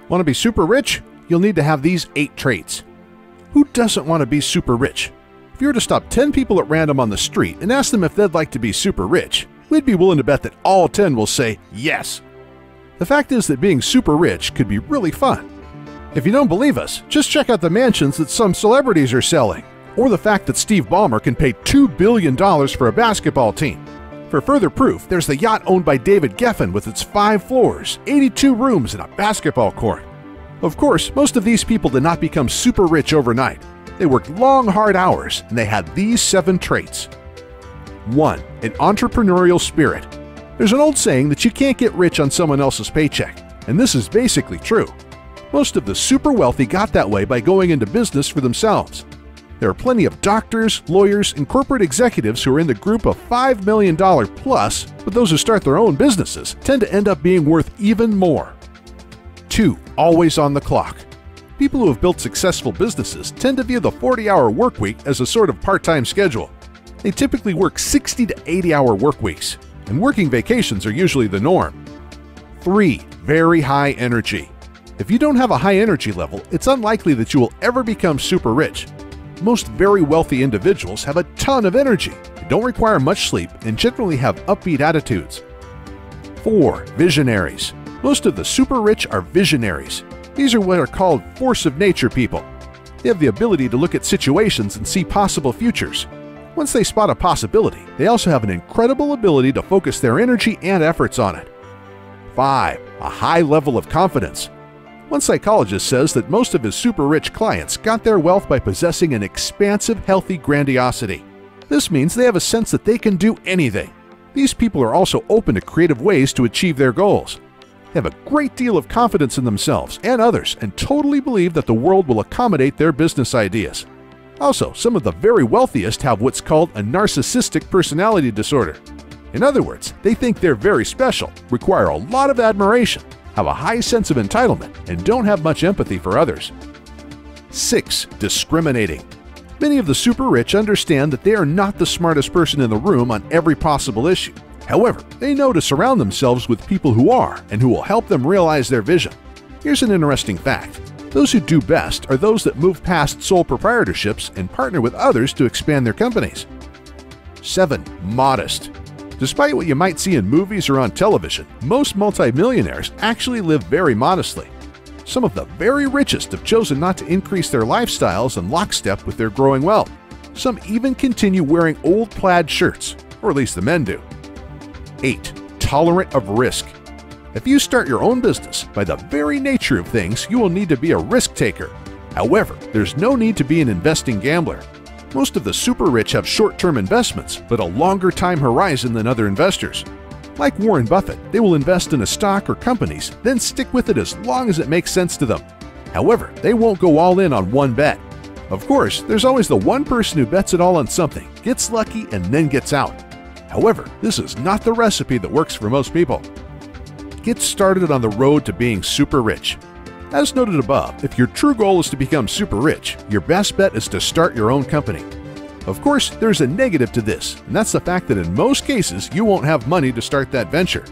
Want to be super rich? You'll need to have these 8 traits. Who doesn't want to be super rich? If you were to stop 10 people at random on the street and ask them if they'd like to be super rich, we'd be willing to bet that all 10 will say yes. The fact is that being super rich could be really fun. If you don't believe us, just check out the mansions that some celebrities are selling, or the fact that Steve Ballmer can pay $2 billion for a basketball team. For further proof, there's the yacht owned by David Geffen with its 5 floors, 82 rooms, and a basketball court. Of course, most of these people did not become super rich overnight. They worked long, hard hours, and they had these 7 traits. 1. An entrepreneurial spirit. There's an old saying that you can't get rich on someone else's paycheck, and this is basically true. Most of the super wealthy got that way by going into business for themselves. There are plenty of doctors, lawyers, and corporate executives who are in the group of $5 million plus, but those who start their own businesses tend to end up being worth even more. 2. Always on the clock. People who have built successful businesses tend to view the 40-hour work week as a sort of part-time schedule. They typically work 60 to 80-hour work weeks, and working vacations are usually the norm. 3. Very high energy. If you don't have a high energy level, it's unlikely that you will ever become super rich. Most very wealthy individuals have a ton of energy, they don't require much sleep, and generally have upbeat attitudes. 4. Visionaries. Most of the super rich are visionaries. These are what are called force of nature people. They have the ability to look at situations and see possible futures. Once they spot a possibility, they also have an incredible ability to focus their energy and efforts on it. 5. A high level of confidence. One psychologist says that most of his super rich clients got their wealth by possessing an expansive, healthy grandiosity. This means they have a sense that they can do anything. These people are also open to creative ways to achieve their goals. They have a great deal of confidence in themselves and others and totally believe that the world will accommodate their business ideas. Also, some of the very wealthiest have what's called a narcissistic personality disorder. In other words, they think they're very special, require a lot of admiration, have a high sense of entitlement, and don't have much empathy for others. 6. Discriminating. Many of the super rich understand that they are not the smartest person in the room on every possible issue. However, they know to surround themselves with people who are and who will help them realize their vision. Here's an interesting fact. Those who do best are those that move past sole proprietorships and partner with others to expand their companies. 7. Modest. Despite what you might see in movies or on television, most multimillionaires actually live very modestly. Some of the very richest have chosen not to increase their lifestyles in lockstep with their growing wealth. Some even continue wearing old plaid shirts, or at least the men do. 8. Tolerant of risk. If you start your own business, by the very nature of things, you will need to be a risk taker. However, there's no need to be an investing gambler. Most of the super rich have short-term investments, but a longer time horizon than other investors. Like Warren Buffett, they will invest in a stock or companies, then stick with it as long as it makes sense to them. However, they won't go all in on one bet. Of course, there's always the one person who bets it all on something, gets lucky, and then gets out. However, this is not the recipe that works for most people. Get started on the road to being super rich. As noted above, if your true goal is to become super rich, your best bet is to start your own company. Of course, there's a negative to this, and that's the fact that in most cases, you won't have money to start that venture.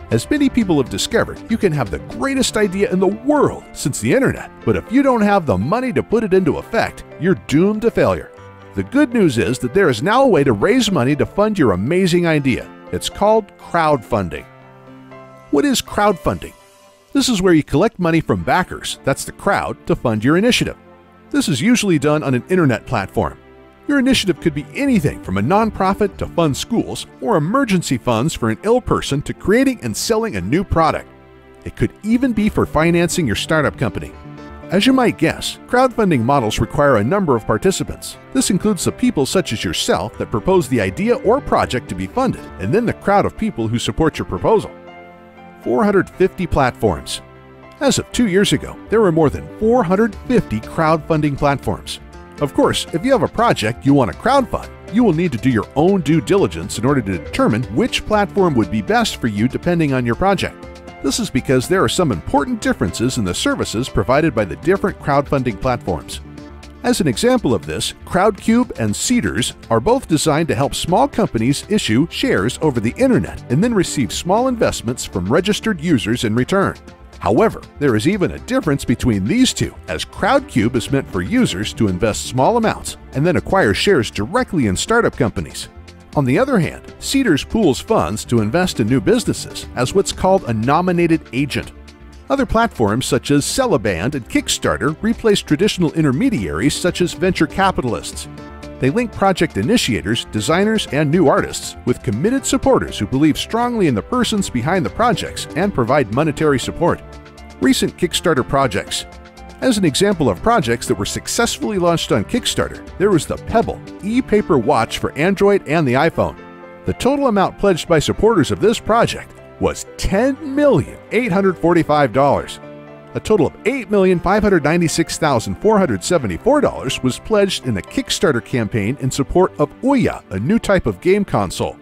As many people have discovered, you can have the greatest idea in the world since the internet, but if you don't have the money to put it into effect, you're doomed to failure. The good news is that there is now a way to raise money to fund your amazing idea. It's called crowdfunding. What is crowdfunding? This is where you collect money from backers, that's the crowd, to fund your initiative. This is usually done on an internet platform. Your initiative could be anything from a nonprofit to fund schools or emergency funds for an ill person to creating and selling a new product. It could even be for financing your startup company. As you might guess, crowdfunding models require a number of participants. This includes the people such as yourself that propose the idea or project to be funded, and then the crowd of people who support your proposal. 450 platforms. As of 2 years ago, there were more than 450 crowdfunding platforms. Of course, if you have a project you want to crowdfund, you will need to do your own due diligence in order to determine which platform would be best for you depending on your project. This is because there are some important differences in the services provided by the different crowdfunding platforms. As an example of this, Crowdcube and Seedrs are both designed to help small companies issue shares over the internet and then receive small investments from registered users in return. However, there is even a difference between these two, as Crowdcube is meant for users to invest small amounts and then acquire shares directly in startup companies. On the other hand, Seedrs pools funds to invest in new businesses as what's called a nominated agent. Other platforms such as Cellaband and Kickstarter replace traditional intermediaries such as venture capitalists. They link project initiators, designers, and new artists with committed supporters who believe strongly in the persons behind the projects and provide monetary support. Recent Kickstarter projects. As an example of projects that were successfully launched on Kickstarter, there was the Pebble e-paper watch for Android and the iPhone. The total amount pledged by supporters of this project was $10,845,000. A total of $8,596,474 was pledged in a Kickstarter campaign in support of Ouya, a new type of game console.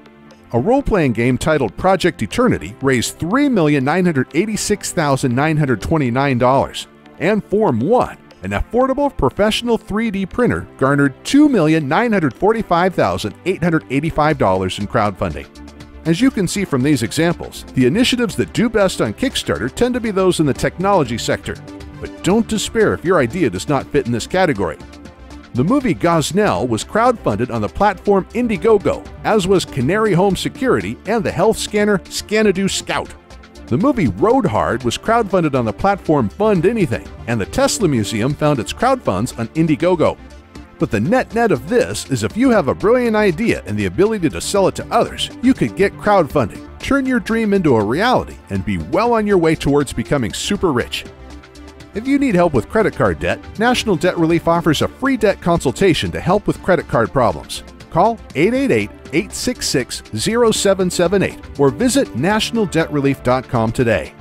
A role-playing game titled Project Eternity raised $3,986,929, and Form 1, an affordable professional 3D printer, garnered $2,945,885 in crowdfunding. As you can see from these examples, the initiatives that do best on Kickstarter tend to be those in the technology sector. But don't despair if your idea does not fit in this category. The movie Gosnell was crowdfunded on the platform Indiegogo, as was Canary Home Security and the health scanner Scanadu Scout. The movie Road Hard was crowdfunded on the platform Fund Anything, and the Tesla Museum found its crowdfunds on Indiegogo. But the net of this is if you have a brilliant idea and the ability to sell it to others, you could get crowdfunding, turn your dream into a reality, and be well on your way towards becoming super rich. If you need help with credit card debt, National Debt Relief offers a free debt consultation to help with credit card problems. Call 888-866-0778 or visit nationaldebtrelief.com today.